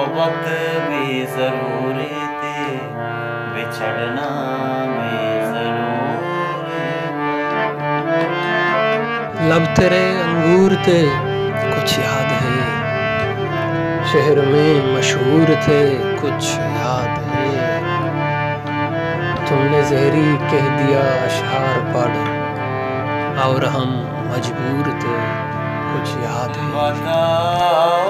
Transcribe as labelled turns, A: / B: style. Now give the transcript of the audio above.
A: सोबत भी ज़रूरी थी, बिछड़ना भी ज़रूरी।
B: लब तेरे अंगूर थे कुछ याद है, शहर में मशहूर थे कुछ याद है। तुमने ज़हरी कह दिया अशआर पढ़, और हम मजबूर थे कुछ याद है।
A: बताओ